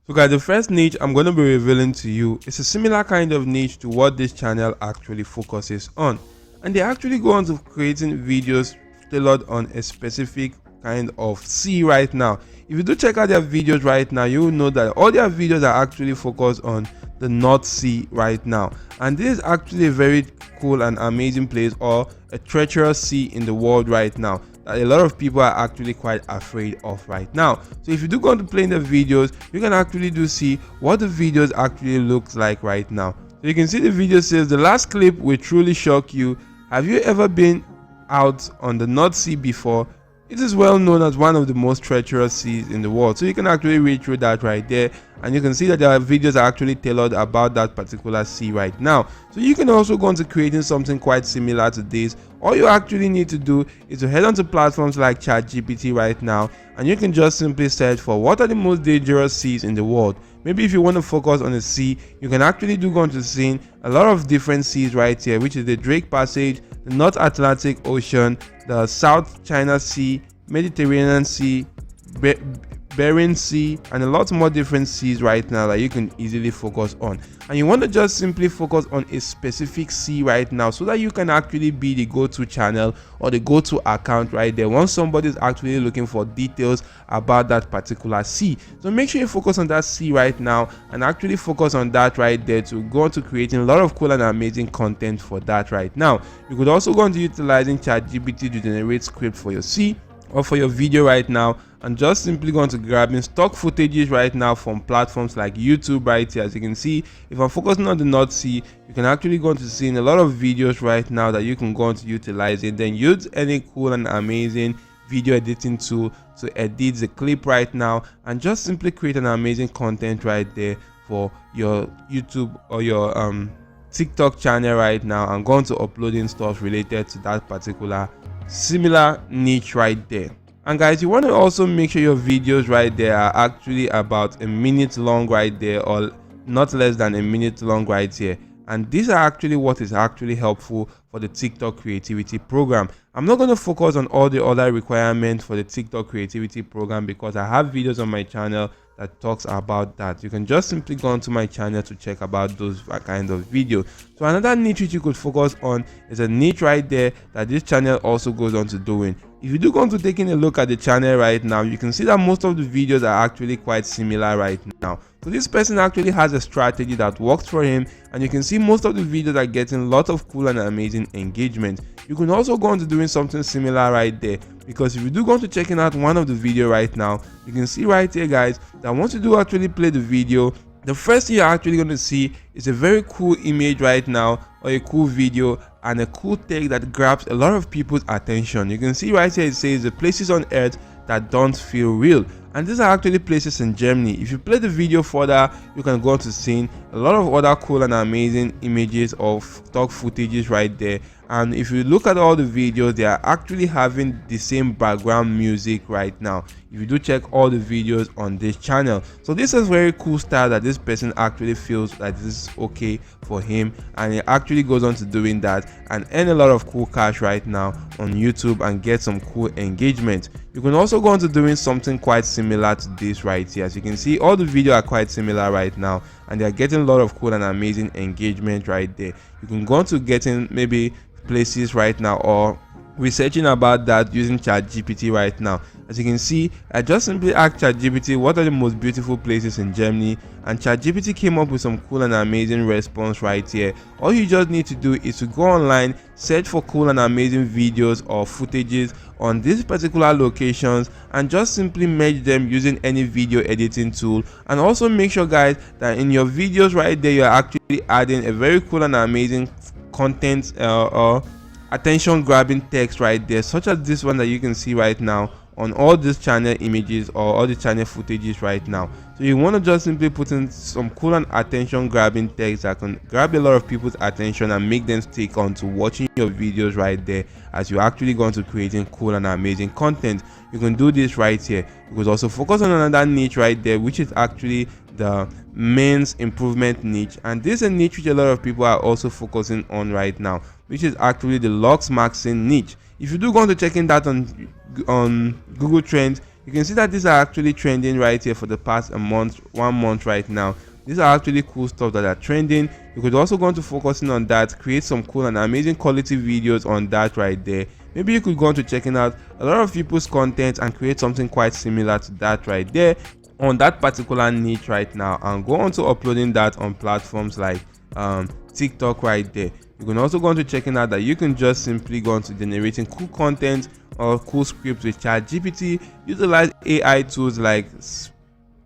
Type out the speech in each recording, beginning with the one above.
So guys, the first niche I'm going to be revealing to you is a similar kind of niche to what this channel actually focuses on. And they actually go on to creating videos tailored on a specific kind of sea right now. If you do check out their videos right now, you will know that all their videos are actually focused on the North Sea right now. And this is actually a very cool and amazing place, or a treacherous sea in the world right now, that a lot of people are actually quite afraid of right now. So if you do go to play in the videos, you can actually do see what the videos actually looks like right now. So you can see the video says the last clip will truly shock you. Have you ever been out on the North Sea before? It is well known as one of the most treacherous seas in the world. So you can actually read through that right there, and you can see that their videos are actually tailored about that particular sea right now. So you can also go into creating something quite similar to this. All you actually need to do is to head onto platforms like ChatGPT right now, and you can just simply search for what are the most dangerous seas in the world. Maybe if you want to focus on a sea, you can actually go into seeing a lot of different seas right here, which is the Drake Passage, the North Atlantic Ocean, the South China Sea, Mediterranean Sea, Bering Sea, and a lot more different seas right now that you can easily focus on. And you want to just simply focus on a specific sea right now, so that you can actually be the go-to channel or the go-to account right there once somebody is actually looking for details about that particular sea. So make sure you focus on that sea right now and actually focus on that right there to go on to creating a lot of cool and amazing content for that right now. You could also go on to utilizing ChatGPT to generate script for your sea or for your video right now, and just simply going to grabbing stock footages right now from platforms like YouTube right here. As you can see, if I'm focusing on the North Sea, you can actually go into seeing a lot of videos right now that you can go on to utilize it. Then use any cool and amazing video editing tool to edit the clip right now, and just simply create an amazing content right there for your YouTube or your TikTok channel right now, and go on to uploading stuff related to that particular similar niche right there. And guys, you want to also make sure your videos right there are actually about a minute long right there, or not less than a minute long right here. And these are actually what is actually helpful for the TikTok creativity program. I'm not going to focus on all the other requirements for the TikTok creativity program, because I have videos on my channel that talks about that. You can just simply go onto my channel to check about those kind of videos. So another niche which you could focus on is a niche right there that this channel also goes on to doing. If you do go on to taking a look at the channel right now, you can see that most of the videos are actually quite similar right now. So this person actually has a strategy that works for him, and you can see most of the videos are getting lots of cool and amazing engagement. You can also go on to doing something similar right there, because if you do go on to checking out one of the video right now, you can see right here guys that once you do actually play the video, the first thing you're actually going to see is a very cool image right now, or a cool video and a cool tag that grabs a lot of people's attention. You can see right here it says the places on earth that don't feel real, and these are actually places in Germany. If you play the video further, you can go on to seeing a lot of other cool and amazing images of stock footages right there. And if you look at all the videos, they are actually having the same background music right now, if you do check all the videos on this channel. So this is very cool style that this person actually feels that this is okay for him, and he actually goes on to doing that and earn a lot of cool cash right now on YouTube and get some cool engagement. You can also go on to doing something quite similar to this right here. As you can see, all the videos are quite similar right now, and they are getting a lot of cool and amazing engagement right there. You can go on to getting maybe places right now, or researching about that using ChatGPT right now. As you can see, I just simply asked ChatGPT what are the most beautiful places in Germany, and ChatGPT came up with some cool and amazing response right here. All you just need to do is to go online, search for cool and amazing videos or footages on these particular locations, and just simply merge them using any video editing tool. And also make sure guys that in your videos right there, you're actually adding a very cool and amazing content or attention grabbing text right there, such as this one that you can see right now on all these channel images or all the channel footages right now. So you want to just simply put in some cool and attention grabbing text that can grab a lot of people's attention and make them stick on to watching your videos right there, as you actually go into creating cool and amazing content. You can do this right here. You could also focus on another niche right there, which is actually the men's improvement niche, and this is a niche which a lot of people are also focusing on right now, which is actually the Lux Maxing niche. If you do go on to checking that on Google Trends, You can see that these are actually trending right here for the past 1 month right now. These are actually cool stuff that are trending. You could also go on to focusing on that, create some cool and amazing quality videos on that right there. Maybe you could go on to checking out a lot of people's content and create something quite similar to that right there on that particular niche right now, and go on to uploading that on platforms like TikTok right there. You can also go on to checking out that you can just simply go on to generating cool content or cool scripts with ChatGPT, utilize AI tools like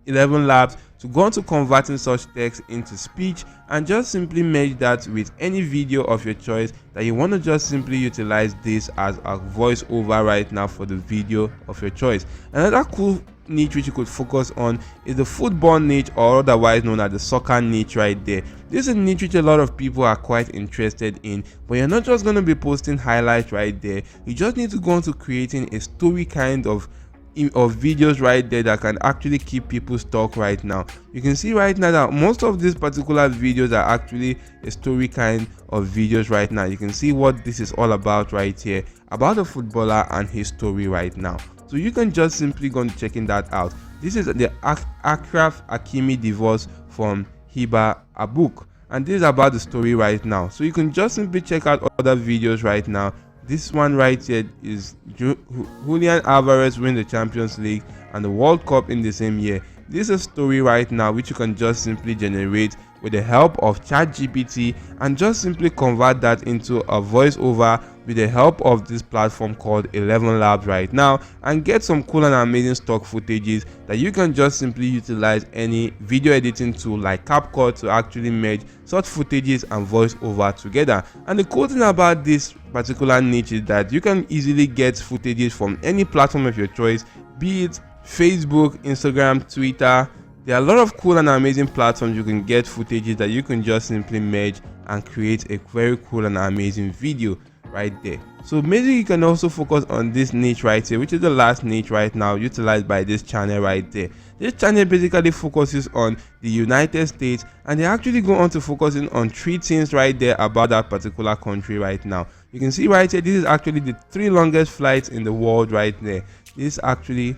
11 Labs to go on to converting such text into speech, and just simply merge that with any video of your choice that you want to just simply utilize this as a voiceover right now for the video of your choice. Another cool niche which you could focus on is the football niche, or otherwise known as the soccer niche right there. This is a niche which a lot of people are quite interested in, but you're not just going to be posting highlights right there. You just need to go on to creating a story kind of videos right there that can actually keep people stuck right now. You can see right now that most of these particular videos are actually a story kind of videos right now. You can see what this is all about right here, about a footballer and his story right now. So you can just simply go and checking that out. This is the Achraf Hakimi divorce from Hiba Abu, and this is about the story right now. So you can just simply check out other videos right now. This one right here is Julian Alvarez win the Champions League and the World Cup in the same year. This is a story right now which you can just simply generate with the help of ChatGPT, and just simply convert that into a voiceover with the help of this platform called 11 Labs right now, and get some cool and amazing stock footages that you can just simply utilize any video editing tool like CapCut to actually merge such footages and voiceover together. And the cool thing about this particular niche is that you can easily get footages from any platform of your choice, be it Facebook, Instagram, Twitter. There are a lot of cool and amazing platforms you can get footages that you can just simply merge and create a very cool and amazing video right there. So maybe you can also focus on this niche right here, which is the last niche right now utilized by this channel right there. This channel basically focuses on the United States, and they actually go on to focusing on 3 things right there about that particular country right now. You can see right here, this is actually the 3 longest flights in the world right there. This is actually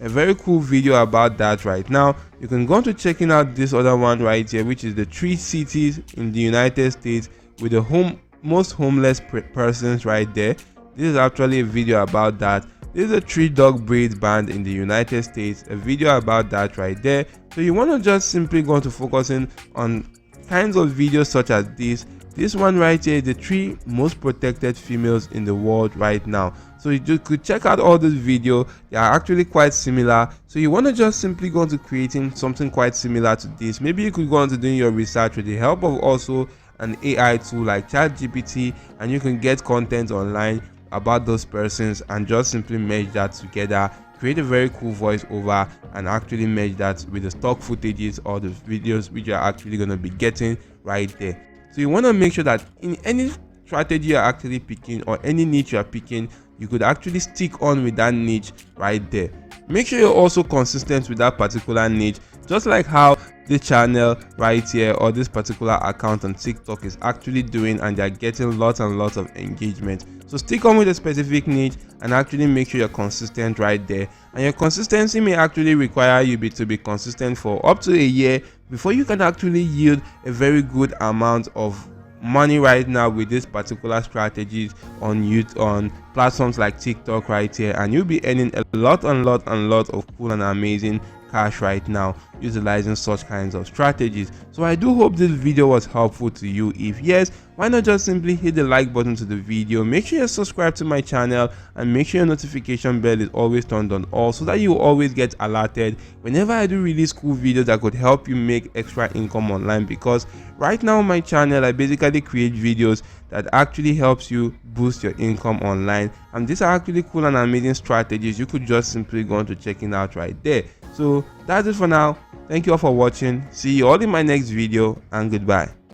a very cool video about that right now. You can go on to checking out this other one right here, which is the 3 cities in the United States with the most homeless persons right there. This is actually a video about that. This is a 3 dog breeds banned in the United States, a video about that right there. So you want to just simply go on to focusing on kinds of videos such as this one right here, the 3 most protected females in the world right now. So you could check out all this video. They are actually quite similar, so you want to just simply go on to creating something quite similar to this. Maybe you could go on to doing your research with the help of also an AI tool like ChatGPT, and you can get content online about those persons and just simply merge that together, create a very cool voiceover, and actually merge that with the stock footages or the videos which you're actually going to be getting right there. So you want to make sure that in any strategy you're actually picking or any niche you're picking, you could actually stick on with that niche right there. Make sure you're also consistent with that particular niche, just like how this channel right here or this particular account on TikTok is actually doing, and they're getting lots and lots of engagement. So stick on with a specific niche and actually make sure you're consistent right there. And your consistency may actually require you to be consistent for up to a year before you can actually yield a very good amount of money right now with this particular strategies on platforms like TikTok right here, and you'll be earning a lot of cool and amazing cash right now utilizing such kinds of strategies. So I do hope this video was helpful to you. If yes, why not just simply hit the like button to the video, make sure you subscribe to my channel, and make sure your notification bell is always turned on all, so that you always get alerted whenever I do release cool videos that could help you make extra income online. Because right now on my channel I basically create videos that actually helps you boost your income online, and these are actually cool and amazing strategies you could just simply go on to checking out right there. So that's it for now. Thank you all for watching. See you all in my next video, and goodbye.